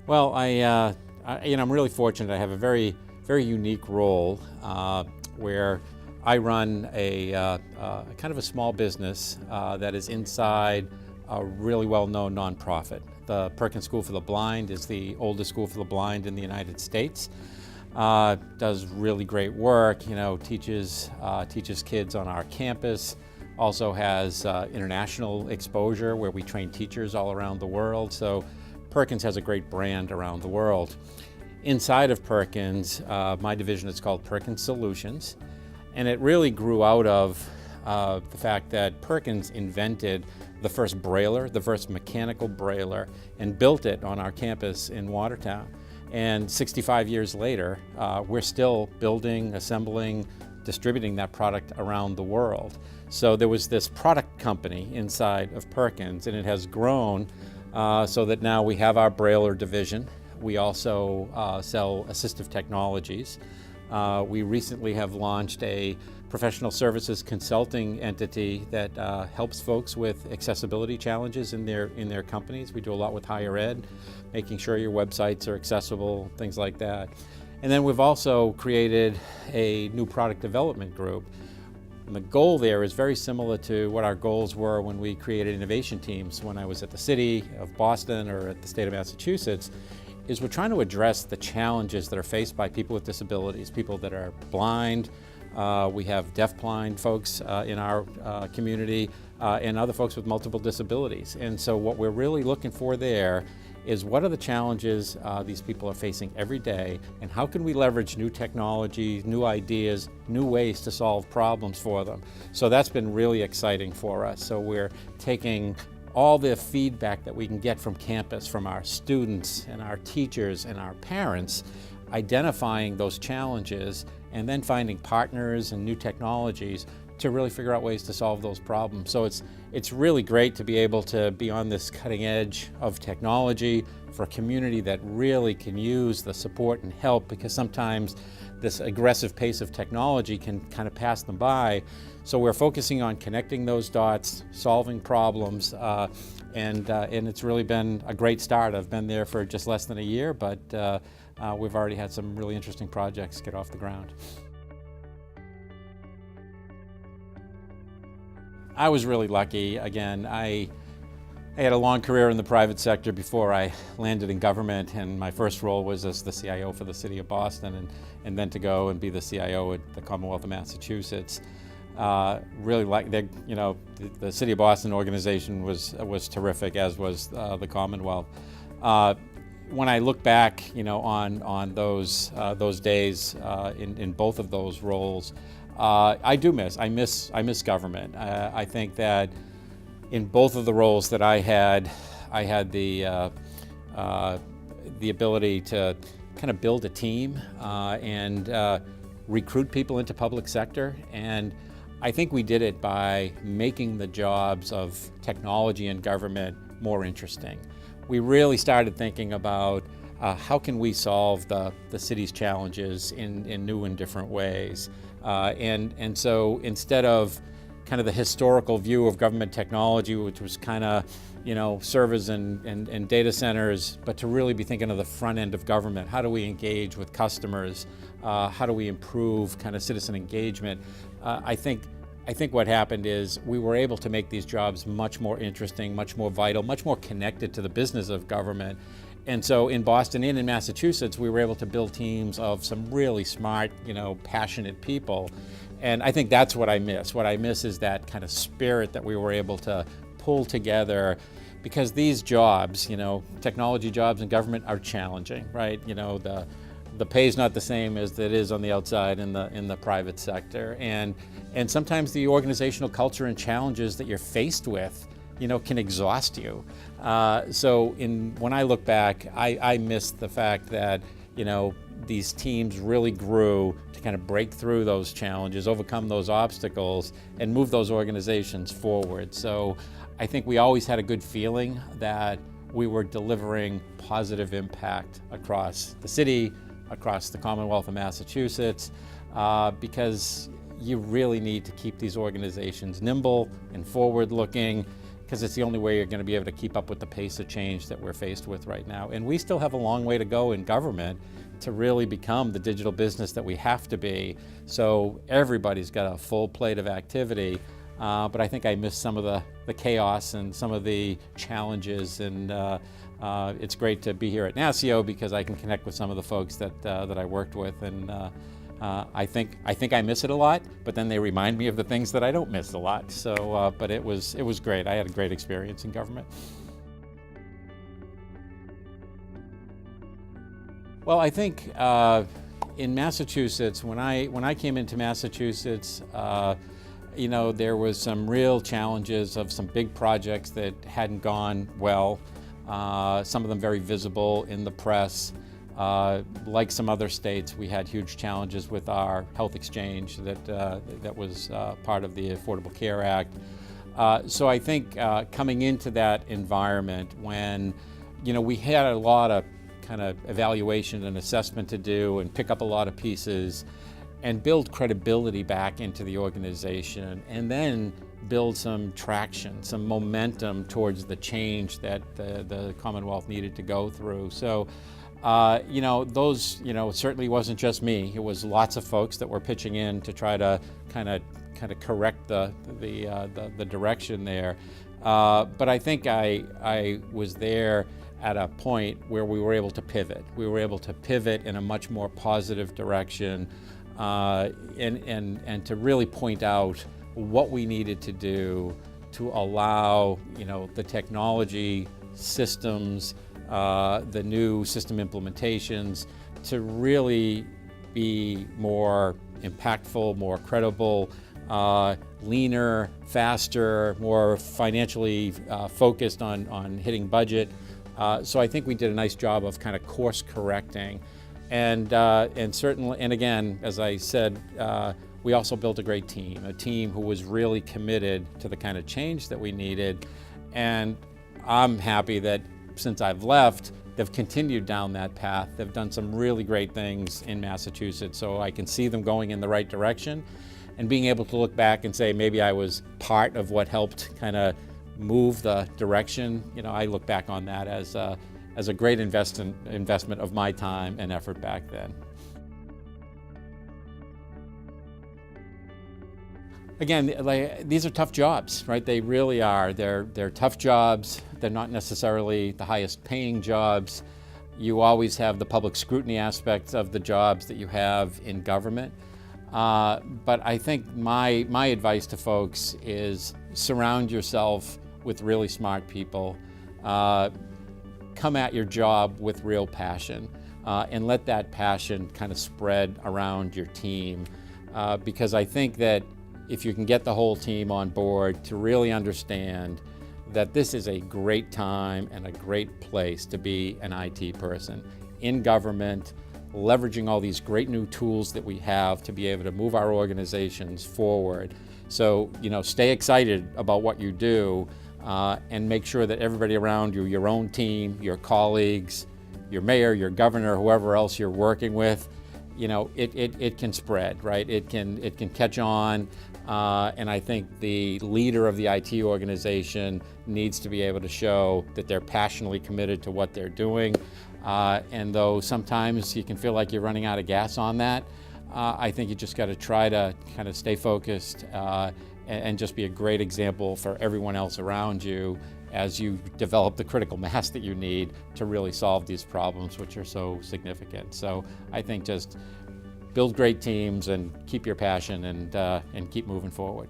Well, I'm really fortunate. I have a very, very unique role where I run a kind of a small business that is inside a really well-known nonprofit. The Perkins School for the Blind is the oldest school for the blind in the United States. Does really great work. Teaches kids on our campus. Also has international exposure where we train teachers all around the world. So Perkins has a great brand around the world. Inside of Perkins, my division is called Perkins Solutions, and it really grew out of the fact that Perkins invented the first brailer, the first mechanical brailer, and built it on our campus in Watertown. And 65 years later, we're still building, assembling, distributing that product around the world. So there was this product company inside of Perkins, and it has grown so that now we have our brailer division. We also sell assistive technologies. We recently have launched a professional services consulting entity that helps folks with accessibility challenges in their companies. We do a lot with higher ed, making sure your websites are accessible, things like that. And then we've also created a new product development group. And the goal there is very similar to what our goals were when we created innovation teams when I was at the city of Boston or at the state of Massachusetts, is we're trying to address the challenges that are faced by people with disabilities, people that are blind. We have deafblind folks in our community and other folks with multiple disabilities. And so what we're really looking for there is what are the challenges these people are facing every day, and how can we leverage new technology, new ideas, new ways to solve problems for them. So that's been really exciting for us. So we're taking all the feedback that we can get from campus, from our students and our teachers and our parents, identifying those challenges and then finding partners and new technologies to really figure out ways to solve those problems. So it's really great to be able to be on this cutting edge of technology for a community that really can use the support and help, because sometimes this aggressive pace of technology can kind of pass them by. So we're focusing on connecting those dots, solving problems, and it's really been a great start. I've been there for just less than a year, but we've already had some really interesting projects get off the ground. I was really lucky. Again, I had a long career in the private sector before I landed in government, and my first role was as the CIO for the city of Boston, and then to go and be the CIO at the Commonwealth of Massachusetts. Really like the City of Boston organization was terrific, as was the Commonwealth. When I look back, on those days in both of those roles, I miss government. I think that in both of the roles that I had the ability to kind of build a team and recruit people into public sector. And I think we did it by making the jobs of technology and government more interesting. We really started thinking about how can we solve the city's challenges in new and different ways. And so instead of kind of the historical view of government technology, which was kind of, servers and data centers, but to really be thinking of the front end of government. How do we engage with customers? How do we improve kind of citizen engagement? I think what happened is we were able to make these jobs much more interesting, much more vital, much more connected to the business of government. And so in Boston and in Massachusetts, we were able to build teams of some really smart, passionate people. And I think that's what I miss. What I miss is that kind of spirit that we were able to pull together, because these jobs, technology jobs in government are challenging, right? The pay is not the same as it is on the outside in the private sector. And sometimes the organizational culture and challenges that you're faced with, can exhaust you. So when I look back, I miss the fact that, these teams really grew to kind of break through those challenges, overcome those obstacles, and move those organizations forward. So I think we always had a good feeling that we were delivering positive impact across the city, across the Commonwealth of Massachusetts, because you really need to keep these organizations nimble and forward-looking, because it's the only way you're going to be able to keep up with the pace of change that we're faced with right now. And we still have a long way to go in government to really become the digital business that we have to be. So everybody's got a full plate of activity, but I think I missed some of the chaos and some of the challenges, and it's great to be here at NASCIO because I can connect with some of the folks that I worked with, and I think I miss it a lot, but then they remind me of the things that I don't miss a lot. So, but it was great. I had a great experience in government. Well, I think in Massachusetts, when I came into Massachusetts, you know, there was some real challenges of some big projects that hadn't gone well. Some of them very visible in the press. Like some other states, we had huge challenges with our health exchange that was part of the Affordable Care Act. So I think coming into that environment when, you know, we had a lot of kind of evaluation and assessment to do and pick up a lot of pieces and build credibility back into the organization, and then build some traction, some momentum towards the change that the Commonwealth needed to go through. So, you know, it certainly wasn't just me. It was lots of folks that were pitching in to try to kind of correct the direction there. But I think I was there at a point where we were able to pivot. We were able to pivot in a much more positive direction, and to really point out what we needed to do to allow, you know, the technology systems, the new system implementations to really be more impactful, more credible, leaner, faster, more financially focused on hitting budget. So I think we did a nice job of kind of course correcting, and certainly, and again, as I said, we also built a great team, a team who was really committed to the kind of change that we needed. And I'm happy that since I've left, they've continued down that path. They've done some really great things in Massachusetts, so I can see them going in the right direction, and being able to look back and say maybe I was part of what helped kind of move the direction. You know, I look back on that as a great investment of my time and effort back then. Again, these are tough jobs, right? They really are. They're tough jobs. They're not necessarily the highest paying jobs. You always have the public scrutiny aspects of the jobs that you have in government. But I think my advice to folks is surround yourself with really smart people. Come at your job with real passion, and let that passion kind of spread around your team. Because I think that if you can get the whole team on board to really understand that this is a great time and a great place to be an IT person in government, leveraging all these great new tools that we have to be able to move our organizations forward. So, you know, stay excited about what you do, and make sure that everybody around you, your own team, your colleagues, your mayor, your governor, whoever else you're working with, you know, it can spread, right? It can catch on, and I think the leader of the IT organization needs to be able to show that they're passionately committed to what they're doing. And though sometimes you can feel like you're running out of gas on that, I think you just got to try to kind of stay focused and just be a great example for everyone else around you as you develop the critical mass that you need to really solve these problems, which are so significant. So I think just build great teams and keep your passion and keep moving forward.